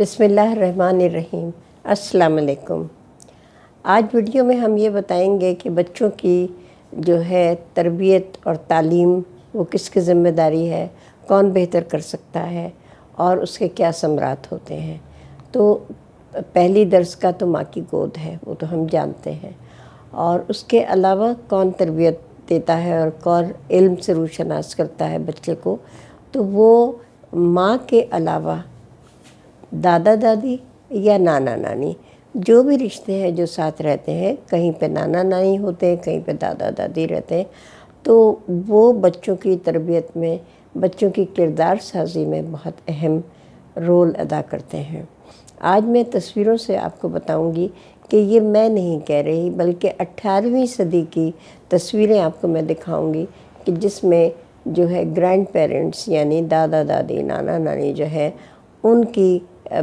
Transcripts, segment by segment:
بسم اللہ الرحمن الرحیم۔ السلام علیکم۔ آج ویڈیو میں ہم یہ بتائیں گے کہ بچوں کی جو ہے تربیت اور تعلیم وہ کس کی ذمہ داری ہے، کون بہتر کر سکتا ہے اور اس کے کیا ثمرات ہوتے ہیں۔ تو پہلی درس کا تو ماں کی گود ہے، وہ تو ہم جانتے ہیں، اور اس کے علاوہ کون تربیت دیتا ہے اور کون علم سے روشناس کرتا ہے بچے کو، تو وہ ماں کے علاوہ دادا دادی یا نانا نانی، جو بھی رشتے ہیں جو ساتھ رہتے ہیں، کہیں پہ نانا نانی ہوتے ہیں، کہیں پہ دادا دادی رہتے ہیں، تو وہ بچوں کی تربیت میں، بچوں کی کردار سازی میں بہت اہم رول ادا کرتے ہیں۔ آج میں تصویروں سے آپ کو بتاؤں گی کہ یہ میں نہیں کہہ رہی، بلکہ 18ویں صدی کی تصویریں آپ کو میں دکھاؤں گی کہ جس میں جو ہے گرینڈ پیرنٹس یعنی دادا دادی نانا نانی جو ہے ان کی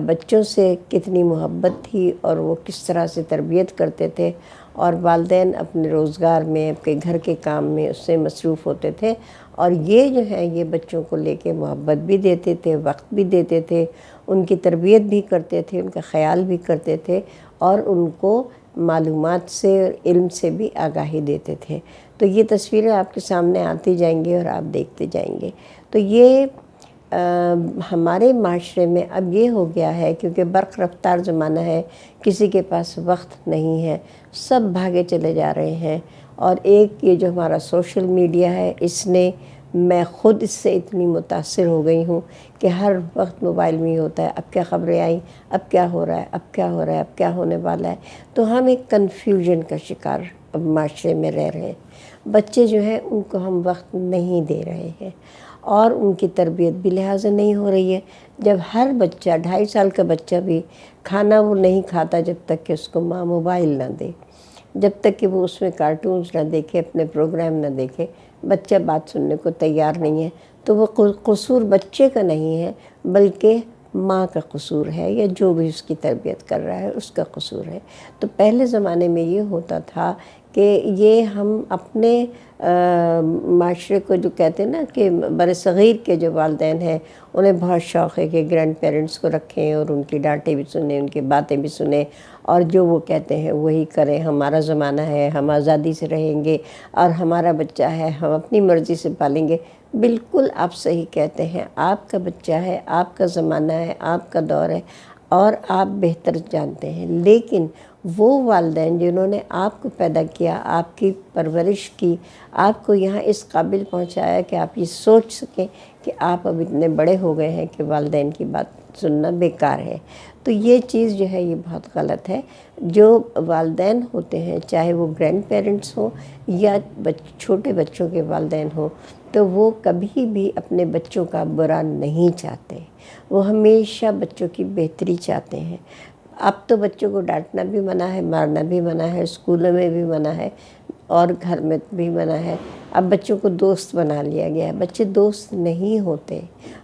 بچوں سے کتنی محبت تھی اور وہ کس طرح سے تربیت کرتے تھے، اور والدین اپنے روزگار میں، اپنے گھر کے کام میں اس سے مصروف ہوتے تھے، اور یہ جو ہے یہ بچوں کو لے کے محبت بھی دیتے تھے، وقت بھی دیتے تھے، ان کی تربیت بھی کرتے تھے، ان کا خیال بھی کرتے تھے، اور ان کو معلومات سے اور علم سے بھی آگاہی دیتے تھے۔ تو یہ تصویریں آپ کے سامنے آتی جائیں گی اور آپ دیکھتے جائیں گے۔ تو یہ ہمارے معاشرے میں اب یہ ہو گیا ہے، کیونکہ برق رفتار زمانہ ہے، کسی کے پاس وقت نہیں ہے، سب بھاگے چلے جا رہے ہیں، اور ایک یہ جو ہمارا سوشل میڈیا ہے، اس نے، میں خود اس سے اتنی متاثر ہو گئی ہوں کہ ہر وقت موبائل میں ہی ہوتا ہے، اب کیا خبریں آئیں، اب کیا ہو رہا ہے، اب کیا ہو رہا ہے، اب کیا ہونے والا ہے۔ تو ہم ایک کنفیوژن کا شکار اب معاشرے میں رہ رہے ہیں۔ بچے جو ہیں ان کو ہم وقت نہیں دے رہے ہیں، اور ان کی تربیت بھی لہٰذا نہیں ہو رہی ہے۔ جب ہر بچہ 2.5 سال کا بچہ بھی کھانا وہ نہیں کھاتا جب تک کہ اس کو ماں موبائل نہ دے، جب تک کہ وہ اس میں کارٹونز نہ دیکھے، اپنے پروگرام نہ دیکھے، بچہ بات سننے کو تیار نہیں ہے، تو وہ قصور بچے کا نہیں ہے بلکہ ماں کا قصور ہے، یا جو بھی اس کی تربیت کر رہا ہے اس کا قصور ہے۔ تو پہلے زمانے میں یہ ہوتا تھا کہ یہ ہم اپنے معاشرے کو جو کہتے ہیں نا کہ برصغیر کے جو والدین ہیں انہیں بہت شوق ہے کہ گرینڈ پیرنٹس کو رکھیں اور ان کی ڈانٹیں بھی سنیں، ان کی باتیں بھی سنیں، اور جو وہ کہتے ہیں وہی کریں۔ ہمارا زمانہ ہے، ہم آزادی سے رہیں گے، اور ہمارا بچہ ہے، ہم اپنی مرضی سے پالیں گے۔ بالکل آپ صحیح کہتے ہیں، آپ کا بچہ ہے، آپ کا زمانہ ہے، آپ کا دور ہے، اور آپ بہتر جانتے ہیں، لیکن وہ والدین جنہوں نے آپ کو پیدا کیا، آپ کی پرورش کی، آپ کو یہاں اس قابل پہنچایا کہ آپ یہ سوچ سکیں کہ آپ اب اتنے بڑے ہو گئے ہیں کہ والدین کی بات سننا بیکار ہے، تو یہ چیز جو ہے یہ بہت غلط ہے۔ جو والدین ہوتے ہیں، چاہے وہ گرینڈ پیرنٹس ہوں یا چھوٹے بچوں کے والدین ہوں، تو وہ کبھی بھی اپنے بچوں کا برا نہیں چاہتے، وہ ہمیشہ بچوں کی بہتری چاہتے ہیں۔ اب تو بچوں کو ڈانٹنا بھی منع ہے، مارنا بھی منع ہے، اسکولوں میں بھی منع ہے، اور گھر میں بھی منع ہے۔ اب بچوں کو دوست بنا لیا گیا ہے۔ بچے دوست نہیں ہوتے،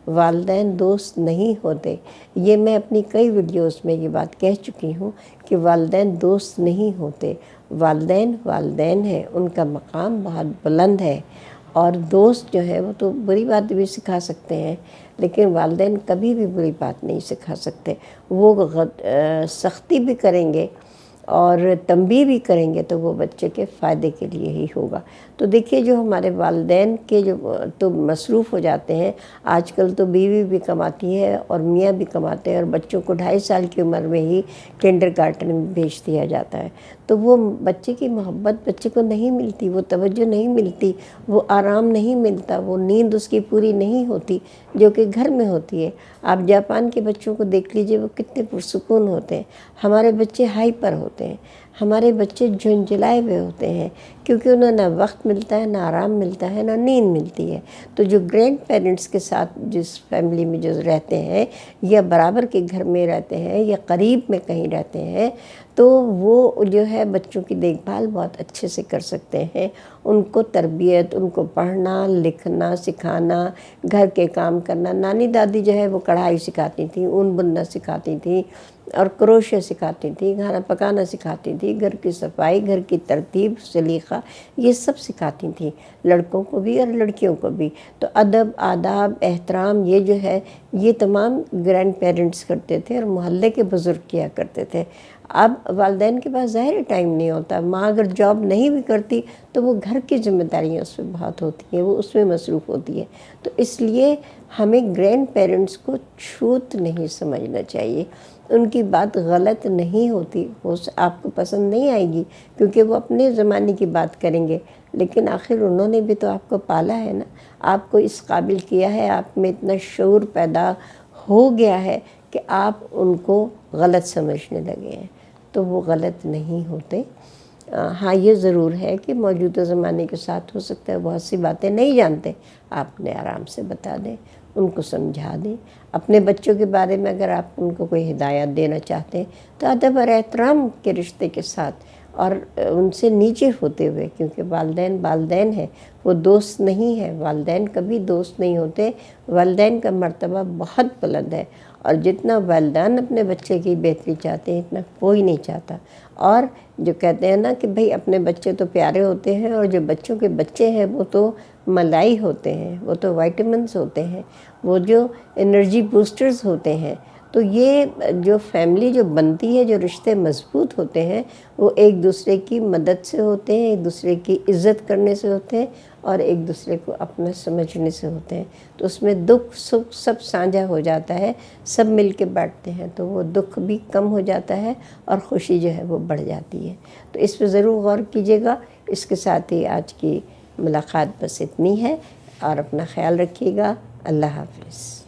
والدین دوست نہیں ہوتے۔ یہ میں اپنی کئی ویڈیوز میں یہ بات کہہ چکی ہوں کہ والدین دوست نہیں ہوتے۔ والدین والدین ہیں، ان کا مقام بہت بلند ہے، اور دوست جو ہے وہ تو بری بات بھی سکھا سکتے ہیں، لیکن والدین کبھی بھی بری بات نہیں سکھا سکتے۔ وہ سختی بھی کریں گے اور تنبیہ بھی کریں گے تو وہ بچے کے فائدے کے لیے ہی ہوگا۔ تو دیکھیے، جو ہمارے والدین کے جو تو مصروف ہو جاتے ہیں، آج کل تو بیوی بھی کماتی ہے اور میاں بھی کماتے ہیں، اور بچوں کو 2.5 سال کی عمر میں ہی کنڈر گارٹن میں بھیج دیا جاتا ہے، تو وہ بچے کی محبت بچے کو نہیں ملتی، وہ توجہ نہیں ملتی، وہ آرام نہیں ملتا، وہ نیند اس کی پوری نہیں ہوتی جو کہ گھر میں ہوتی ہے۔ آپ جاپان کے بچوں کو دیکھ لیجئے، وہ کتنے پرسکون ہوتے ہیں۔ ہمارے بچے ہائپر ہوتے ہیں، ہمارے بچے جھنجھلائے ہوئے ہوتے ہیں، کیونکہ انہیں نہ وقت ملتا ہے، نہ آرام ملتا ہے، نہ نیند ملتی ہے۔ تو جو گرینڈ پیرنٹس کے ساتھ جس فیملی میں جو رہتے ہیں، یا برابر کے گھر میں رہتے ہیں، یا قریب میں کہیں رہتے ہیں، تو وہ جو ہے بچوں کی دیکھ بھال بہت اچھے سے کر سکتے ہیں، ان کو تربیت، ان کو پڑھنا لکھنا سکھانا، گھر کے کام کرنا. نانی دادی جو ہے وہ کڑھائی سکھاتی تھیں، اون بننا سکھاتی تھیں اور کروشے سکھاتی تھیں، کھانا پکانا سکھاتی تھیں، گھر کی صفائی، گھر کی ترتیب سلیقہ، یہ سب سکھاتی تھیں، لڑکوں کو بھی اور لڑکیوں کو بھی. تو ادب، آداب، احترام، یہ جو ہے یہ تمام گرینڈ پیرنٹس کرتے تھے اور محلے کے بزرگ کیا کرتے تھے. اب والدین کے پاس ظاہر ٹائم نہیں ہوتا. ماں اگر جاب نہیں بھی کرتی تو وہ گھر کی ذمہ داریاں اس میں بہت ہوتی ہیں، وہ اس میں مصروف ہوتی ہے. تو اس لیے ہمیں گرینڈ پیرنٹس کو چھوت نہیں سمجھنا چاہیے. ان کی بات غلط نہیں ہوتی، وہ آپ کو پسند نہیں آئے گی کیونکہ وہ اپنے زمانے کی بات کریں گے، لیکن آخر انہوں نے بھی تو آپ کو پالا ہے نا، آپ کو اس قابل کیا ہے، آپ میں اتنا شعور پیدا ہو گیا ہے کہ آپ ان کو غلط سمجھنے لگے ہیں. تو وہ غلط نہیں ہوتے. ہاں یہ ضرور ہے کہ موجودہ زمانے کے ساتھ ہو سکتا ہے بہت سی باتیں نہیں جانتے، آپ نے آرام سے بتا دیں، ان کو سمجھا دیں. اپنے بچوں کے بارے میں اگر آپ ان کو کوئی ہدایت دینا چاہتے ہیں تو ادب اور احترام کے رشتے کے ساتھ اور ان سے نیچے ہوتے ہوئے، کیونکہ والدین والدین ہیں، وہ دوست نہیں ہیں. والدین کبھی دوست نہیں ہوتے. والدین کا مرتبہ بہت بلند ہے اور جتنا والدین اپنے بچے کی بہتری چاہتے ہیں اتنا کوئی نہیں چاہتا. اور جو کہتے ہیں نا کہ بھئی اپنے بچے تو پیارے ہوتے ہیں اور جو بچوں کے بچے ہیں وہ تو ملائی ہوتے ہیں، وہ تو وائٹامنس ہوتے ہیں، وہ جو انرجی بوسٹرز ہوتے ہیں. تو یہ جو فیملی جو بنتی ہے، جو رشتے مضبوط ہوتے ہیں، وہ ایک دوسرے کی مدد سے ہوتے ہیں، ایک دوسرے کی عزت کرنے سے ہوتے ہیں اور ایک دوسرے کو اپنا سمجھنے سے ہوتے ہیں. تو اس میں دکھ سکھ سب سانجھا ہو جاتا ہے، سب مل کے بیٹھتے ہیں تو وہ دکھ بھی کم ہو جاتا ہے اور خوشی جو ہے وہ بڑھ جاتی ہے. تو اس پہ ضرور غور کیجیے گا. اس کے ساتھ ہی آج کی ملاقات بس اتنی ہے اور اپنا خیال رکھیے گا. اللہ حافظ.